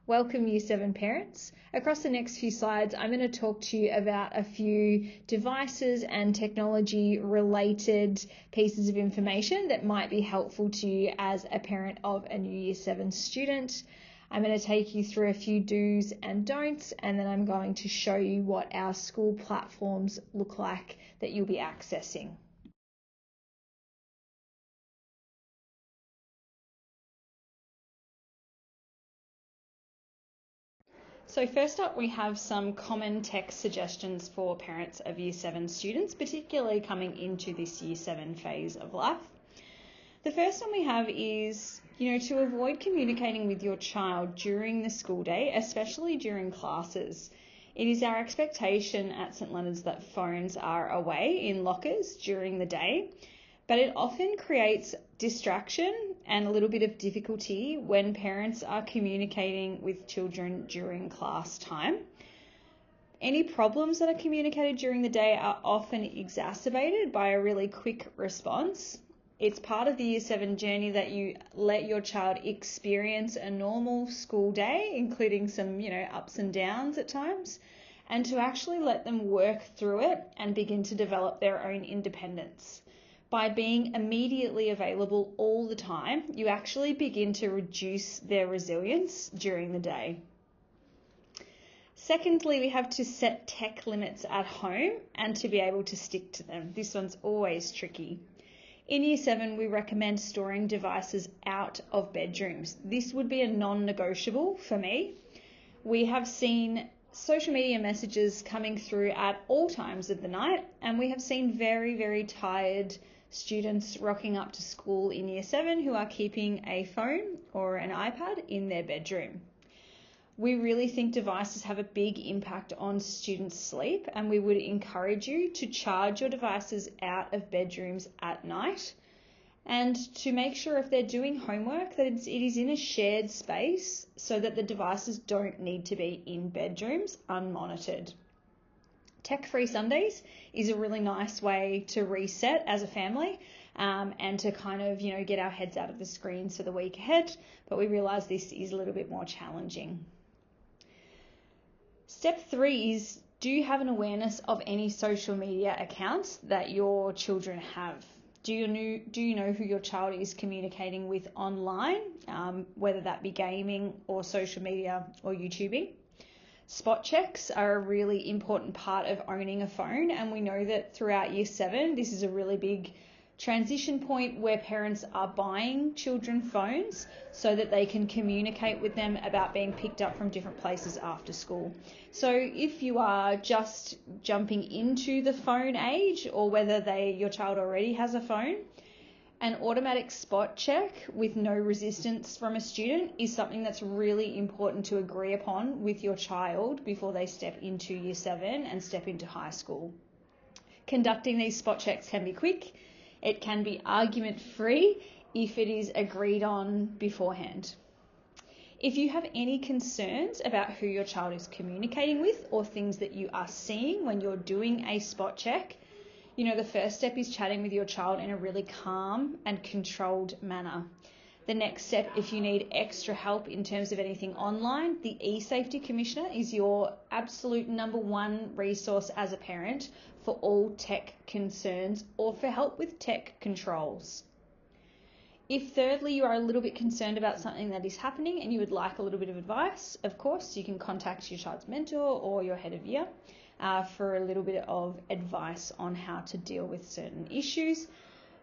Welcome Year 7 parents. Across the next few slides, I'm going to talk to you about a few devices and technology related pieces of information that might be helpful to you as a parent of a new Year 7 student. I'm going to take you through a few do's and don'ts, and then I'm going to show you what our school platforms look like that you'll be accessing. So first up, we have some common tech suggestions for parents of Year 7 students, particularly coming into this Year 7 phase of life. The first one we have is, to avoid communicating with your child during the school day, especially during classes. It is our expectation at St Leonard's that phones are away in lockers during the day, but it often creates distraction and a little bit of difficulty when parents are communicating with children during class time. Any problems that are communicated during the day are often exacerbated by a really quick response. It's part of the Year 7 journey that you let your child experience a normal school day, including some, ups and downs at times, and to actually let them work through it and begin to develop their own independence. By being immediately available all the time, you actually begin to reduce their resilience during the day. Secondly, we have to set tech limits at home and to be able to stick to them. This one's always tricky. In Year 7, we recommend storing devices out of bedrooms. This would be a non-negotiable for me. We have seen social media messages coming through at all times of the night, and we have seen very, very tired students rocking up to school in Year 7 who are keeping a phone or an iPad in their bedroom. We really think devices have a big impact on students' sleep, and we would encourage you to charge your devices out of bedrooms at night, and to make sure if they're doing homework that it is in a shared space so that the devices don't need to be in bedrooms unmonitored. Tech-free Sundays is a really nice way to reset as a family and to kind of, get our heads out of the screens for the week ahead, but we realise this is a little bit more challenging. Step 3 is, do you have an awareness of any social media accounts that your children have? Do you know who your child is communicating with online, whether that be gaming or social media or YouTubing? Spot checks are a really important part of owning a phone, and we know that throughout Year 7, this is a really big transition point where parents are buying children phones so that they can communicate with them about being picked up from different places after school. So if you are just jumping into the phone age, or whether your child already has a phone, an automatic spot check with no resistance from a student is something that's really important to agree upon with your child before they step into Year 7 and step into high school. Conducting these spot checks can be quick. It can be argument-free if it is agreed on beforehand. If you have any concerns about who your child is communicating with or things that you are seeing when you're doing a spot check, the first step is chatting with your child in a really calm and controlled manner. The next step, if you need extra help in terms of anything online, the eSafety Commissioner is your absolute number one resource as a parent for all tech concerns or for help with tech controls. If thirdly, you are a little bit concerned about something that is happening and you would like a little bit of advice, of course, you can contact your child's mentor or your head of year for a little bit of advice on how to deal with certain issues.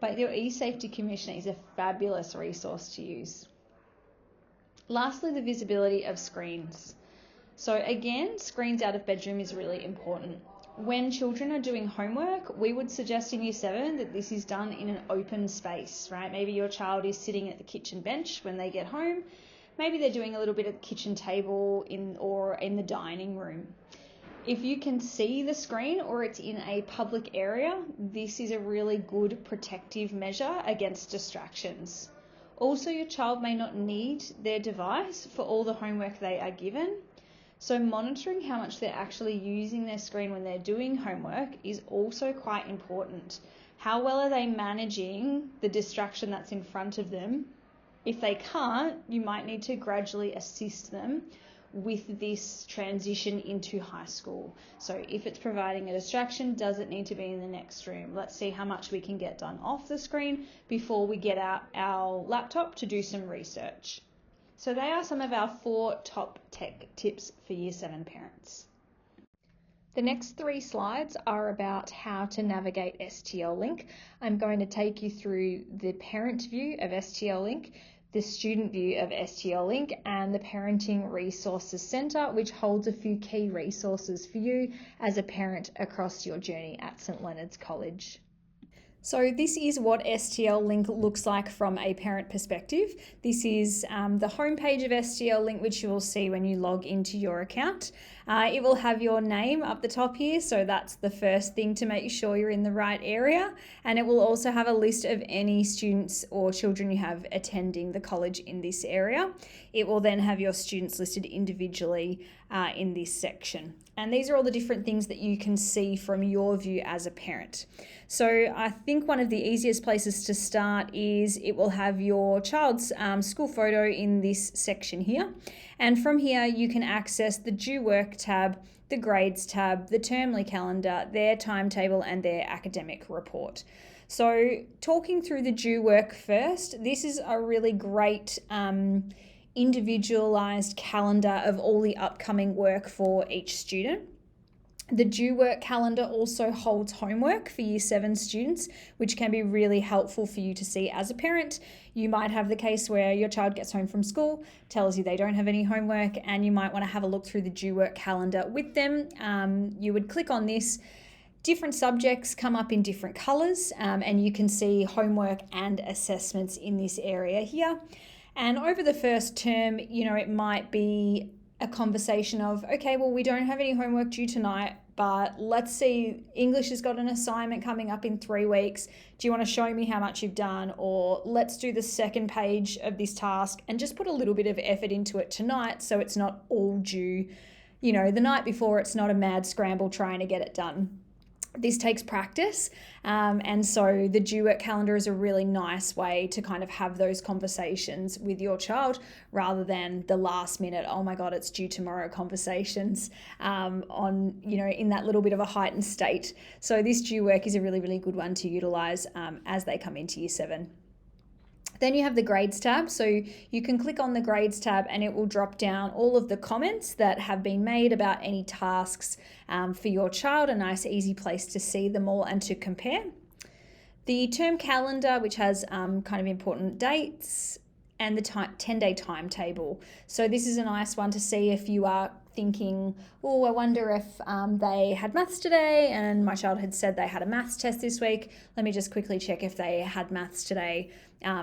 But your eSafety Commissioner is a fabulous resource to use. Lastly, the visibility of screens. So again, screens out of bedroom is really important. When children are doing homework, we would suggest in Year 7 that this is done in an open space, right? Maybe your child is sitting at the kitchen bench when they get home. Maybe they're doing a little bit at the kitchen table or in the dining room. If you can see the screen or it's in a public area, this is a really good protective measure against distractions. Also, your child may not need their device for all the homework they are given. So monitoring how much they're actually using their screen when they're doing homework is also quite important. How well are they managing the distraction that's in front of them If they can't, you might need to gradually assist them with this transition into high school. So if it's providing a distraction, does it need to be in the next room? Let's see how much we can get done off the screen before we get out our laptop to do some research. So they are some of our 4 top tech tips for Year 7 parents. The next 3 slides are about how to navigate STL Link. I'm going to take you through the parent view of STL Link, the student view of STL Link, and the Parenting Resources Centre, which holds a few key resources for you as a parent across your journey at St Leonard's College. So this is what STL Link looks like from a parent perspective. This is the homepage of STL Link, which you will see when you log into your account. It will have your name up the top here, so that's the first thing to make sure you're in the right area. And it will also have a list of any students or children you have attending the college in this area. It will then have your students listed individually in this section. And these are all the different things that you can see from your view as a parent. So I think one of the easiest places to start is it will have your child's school photo in this section here. And from here you can access the due work tab, the grades tab, the termly calendar, their timetable and their academic report. So talking through the due work first, this is a really great individualized calendar of all the upcoming work for each student. The due work calendar also holds homework for Year 7 students, which can be really helpful for you to see as a parent. You might have the case where your child gets home from school, tells you they don't have any homework, and you might want to have a look through the due work calendar with them. You would click on this. Different subjects come up in different colours, and you can see homework and assessments in this area here. And over the first term, it might be a conversation of, okay, well, we don't have any homework due tonight, but let's see, English has got an assignment coming up in 3 weeks. Do you want to show me how much you've done? Or let's do the second page of this task and just put a little bit of effort into it tonight so it's not all due, the night before. It's not a mad scramble trying to get it done. This takes practice, and so the due work calendar is a really nice way to kind of have those conversations with your child rather than the last minute, oh my God, it's due tomorrow conversations in that little bit of a heightened state. So this due work is a really, really good one to utilise as they come into Year 7. Then you have the grades tab. So you can click on the grades tab and it will drop down all of the comments that have been made about any tasks for your child. A nice easy place to see them all and to compare. The term calendar, which has kind of important dates, and the 10-day timetable. So this is a nice one to see if you are thinking, oh, I wonder if they had maths today and my child had said they had a maths test this week. Let me just quickly check if they had maths today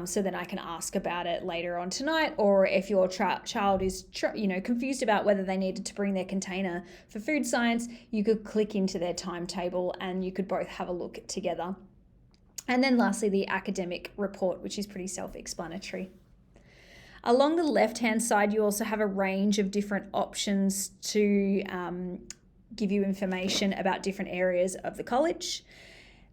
so then I can ask about it later on tonight. Or if your child is confused about whether they needed to bring their container for food science, you could click into their timetable and you could both have a look together. And then lastly, the academic report, which is pretty self-explanatory. Along the left-hand side, you also have a range of different options to give you information about different areas of the college.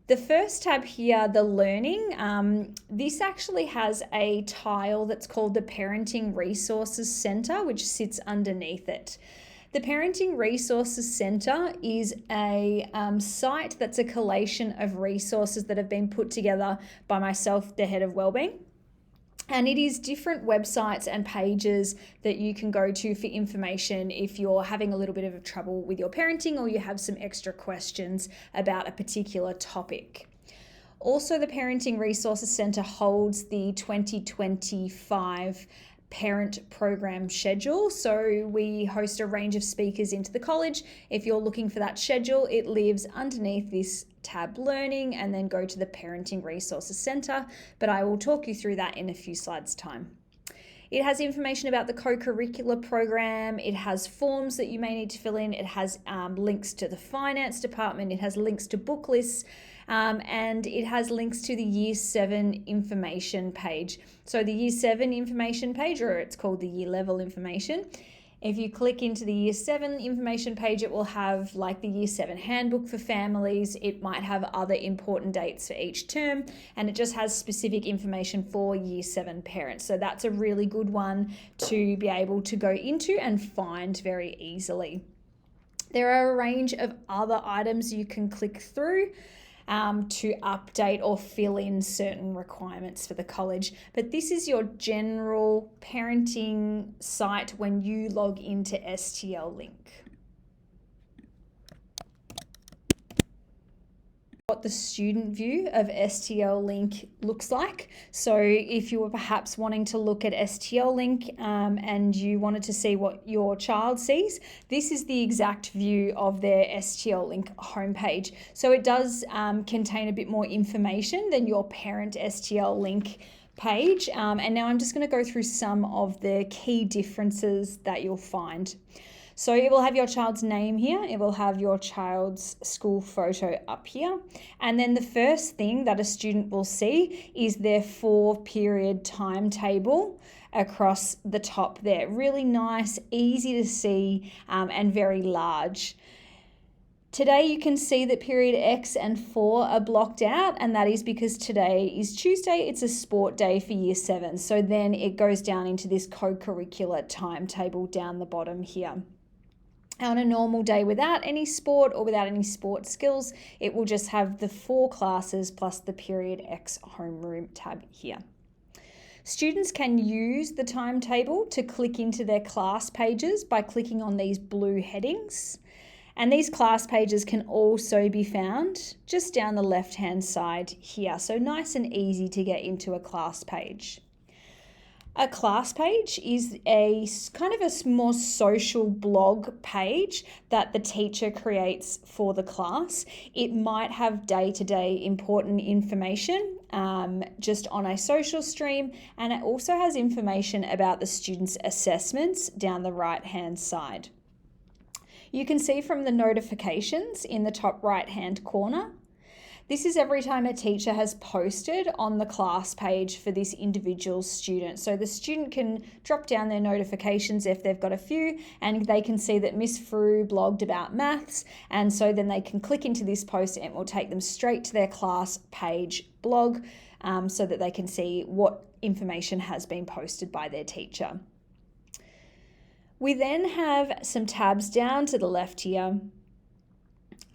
The first tab here, the learning, this actually has a tile that's called the Parenting Resources Centre, which sits underneath it. The Parenting Resources Centre is a site that's a collation of resources that have been put together by myself, the Head of Wellbeing. And it is different websites and pages that you can go to for information if you're having a little bit of trouble with your parenting or you have some extra questions about a particular topic. Also, the Parenting Resources Centre holds the 2025 parent program schedule. So we host a range of speakers into the college. If you're looking for that schedule, it lives underneath this tab learning and then go to the Parenting Resources Centre, but I will talk you through that in a few slides' time. It has information about the co-curricular program. It has forms that you may need to fill in. It has links to the finance department. It has links to book lists. And it has links to the Year 7 information page. So the Year 7 information page, or it's called the Year Level information, If you click into the Year 7 information page, it will have like the Year 7 handbook for families. It might have other important dates for each term, and it just has specific information for Year 7 parents. So that's a really good one to be able to go into and find very easily. There are a range of other items you can click through to update or fill in certain requirements for the college. But this is your general parenting site when you log into STL Link. What the student view of STL Link looks like. So if you were perhaps wanting to look at STL Link and you wanted to see what your child sees, this is the exact view of their STL Link homepage. So it does contain a bit more information than your parent STL Link page. And now I'm just going to go through some of the key differences that you'll find. So it will have your child's name here, it will have your child's school photo up here, and then the first thing that a student will see is their 4-period timetable across the top there. Really nice, easy to see, and very large. Today you can see that period X and 4 are blocked out, and that is because today is Tuesday, it's a sport day for Year 7. So then it goes down into this co-curricular timetable down the bottom here. On a normal day without any sport or without any sport skills, it will just have the 4 classes plus the period X homeroom tab here. Students can use the timetable to click into their class pages by clicking on these blue headings. And these class pages can also be found just down the left-hand side here. So nice and easy to get into a class page. A class page is a kind of a more social blog page that the teacher creates for the class. It might have day-to-day important information just on a social stream, and it also has information about the students' assessments down the right-hand side. You can see from the notifications in the top right-hand corner, this is every time a teacher has posted on the class page for this individual student. So the student can drop down their notifications if they've got a few, and they can see that Miss Frew blogged about maths, and so then they can click into this post and it will take them straight to their class page blog so that they can see what information has been posted by their teacher. We then have some tabs down to the left here.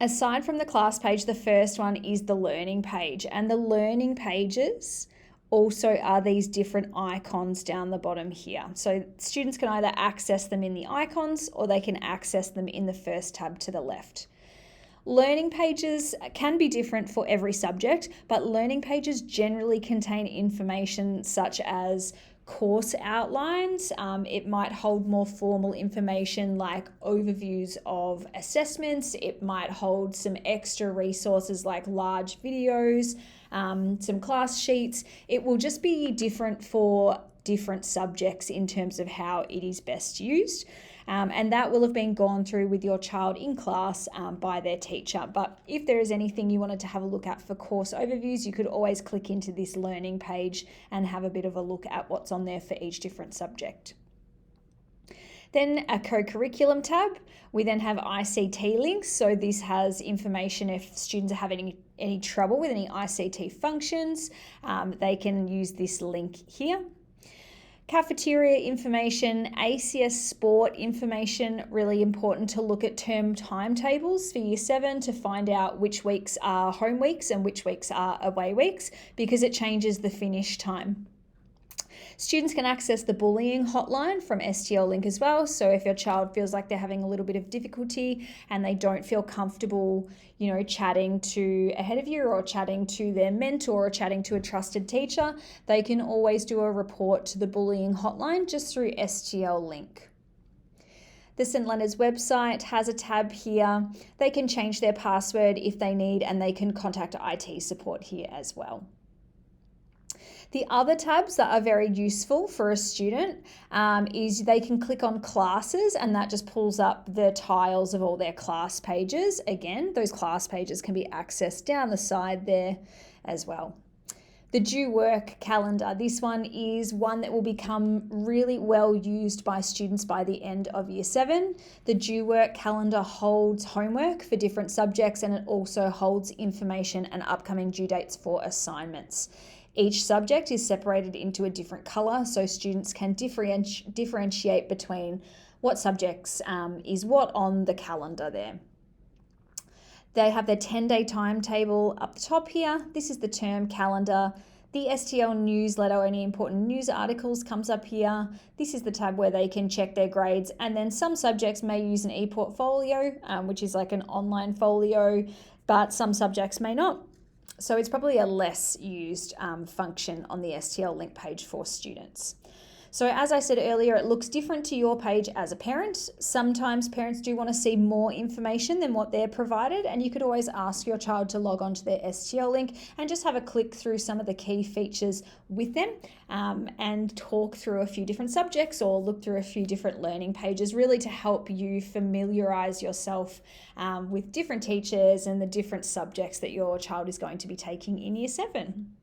Aside from the class page, the first one is the learning page, and the learning pages also are these different icons down the bottom here. So students can either access them in the icons or they can access them in the first tab to the left. Learning pages can be different for every subject, but learning pages generally contain information such as course outlines. It might hold more formal information like overviews of assessments. It might hold some extra resources like large videos, some class sheets. It will just be different for different subjects in terms of how it is best used. And that will have been gone through with your child in class by their teacher. But if there is anything you wanted to have a look at for course overviews, you could always click into this learning page and have a bit of a look at what's on there for each different subject. Then a co-curriculum tab. We then have ICT links. So this has information if students are having any trouble with any ICT functions, they can use this link here. Cafeteria information, ACS sport information, really important to look at term timetables for Year 7 to find out which weeks are home weeks and which weeks are away weeks, because it changes the finish time. Students can access the bullying hotline from STL Link as well. So if your child feels like they're having a little bit of difficulty and they don't feel comfortable, chatting to a head of year or chatting to their mentor or chatting to a trusted teacher, they can always do a report to the bullying hotline just through STL Link. The St Leonard's website has a tab here. They can change their password if they need, and they can contact IT support here as well. The other tabs that are very useful for a student is they can click on classes, and that just pulls up the tiles of all their class pages. Again, those class pages can be accessed down the side there as well. The due work calendar. This one is one that will become really well used by students by the end of year 7. The due work calendar holds homework for different subjects, and it also holds information and upcoming due dates for assignments. Each subject is separated into a different colour so students can differentiate between what subjects is what on the calendar there. They have their 10-day timetable up the top here. This is the term calendar. The STL newsletter or any important news articles comes up here. This is the tab where they can check their grades, and then some subjects may use an e-portfolio, which is like an online folio, but some subjects may not. So it's probably a less used function on the STL link page for students. So as I said earlier, it looks different to your page as a parent. Sometimes parents do want to see more information than what they're provided, and you could always ask your child to log on to their STL link and just have a click through some of the key features with them and talk through a few different subjects or look through a few different learning pages, really to help you familiarise yourself with different teachers and the different subjects that your child is going to be taking in year 7.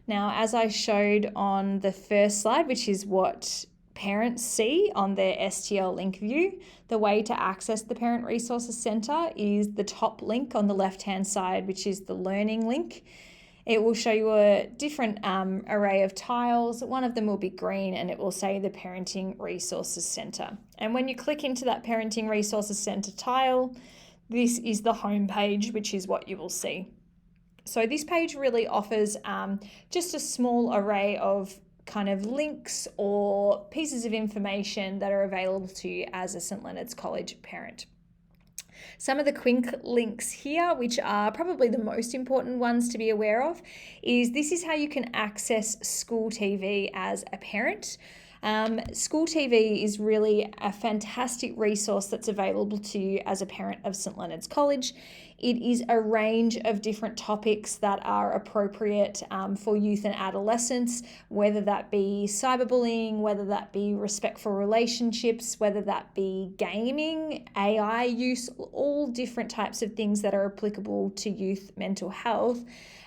Now, as I showed on the first slide, which is what parents see on their STL link view, the way to access the Parent Resources Centre is the top link on the left-hand side, which is the learning link. It will show you a different array of tiles. One of them will be green and it will say the Parenting Resources Centre. And when you click into that Parenting Resources Centre tile, this is the home page, which is what you will see. So this page really offers just a small array of kind of links or pieces of information that are available to you as a St Leonard's College parent. Some of the quick links here, which are probably the most important ones to be aware of, is this is how you can access School TV as a parent. School TV is really a fantastic resource that's available to you as a parent of St Leonard's College. It is a range of different topics that are appropriate for youth and adolescents, whether that be cyberbullying, whether that be respectful relationships, whether that be gaming, AI use, all different types of things that are applicable to youth mental health.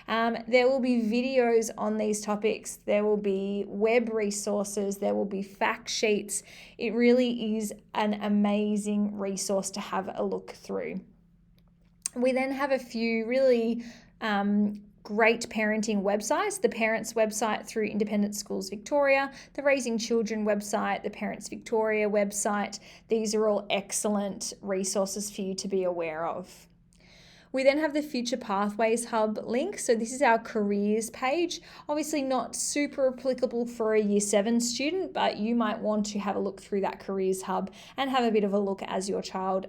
There will be videos on these topics. There will be web resources. There will be fact sheets. It really is an amazing resource to have a look through. We then have a few really great parenting websites, the Parents website through Independent Schools Victoria, the Raising Children website, the Parents Victoria website. These are all excellent resources for you to be aware of. We then have the Future Pathways Hub link. So this is our careers page. Obviously not super applicable for a year 7 student, but you might want to have a look through that careers hub and have a bit of a look as your child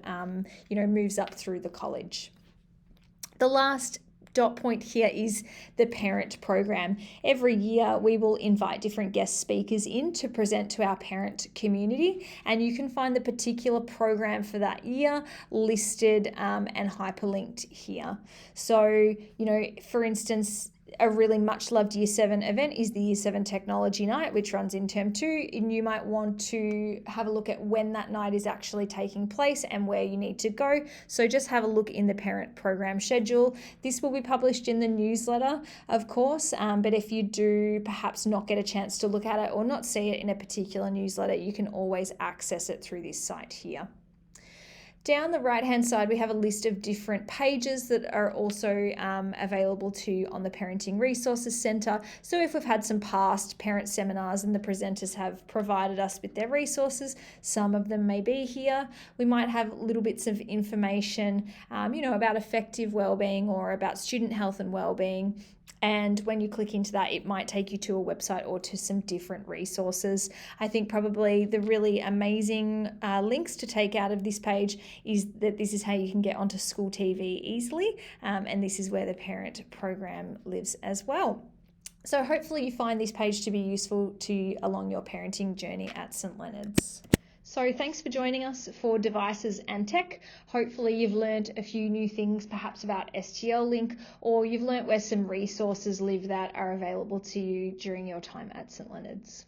moves up through the college. The last dot point here is the parent program. Every year we will invite different guest speakers in to present to our parent community, and you can find the particular program for that year listed and hyperlinked here. So, for instance, a really much loved Year 7 event is the Year 7 Technology Night, which runs in Term 2, and you might want to have a look at when that night is actually taking place and where you need to go. So just have a look in the parent program schedule. This will be published in the newsletter, of course, but if you do perhaps not get a chance to look at it or not see it in a particular newsletter, you can always access it through this site here. Down the right-hand side, we have a list of different pages that are also available to you on the Parenting Resources Centre. So if we've had some past parent seminars and the presenters have provided us with their resources, some of them may be here. We might have little bits of information, about effective wellbeing or about student health and wellbeing. And when you click into that, it might take you to a website or to some different resources. I think probably the really amazing links to take out of this page is that this is how you can get onto School TV easily, and this is where the parent program lives as well. So hopefully you find this page to be useful to you along your parenting journey at St Leonard's. So thanks for joining us for Devices and Tech. Hopefully you've learned a few new things perhaps about STL Link, or you've learnt where some resources live that are available to you during your time at St Leonard's.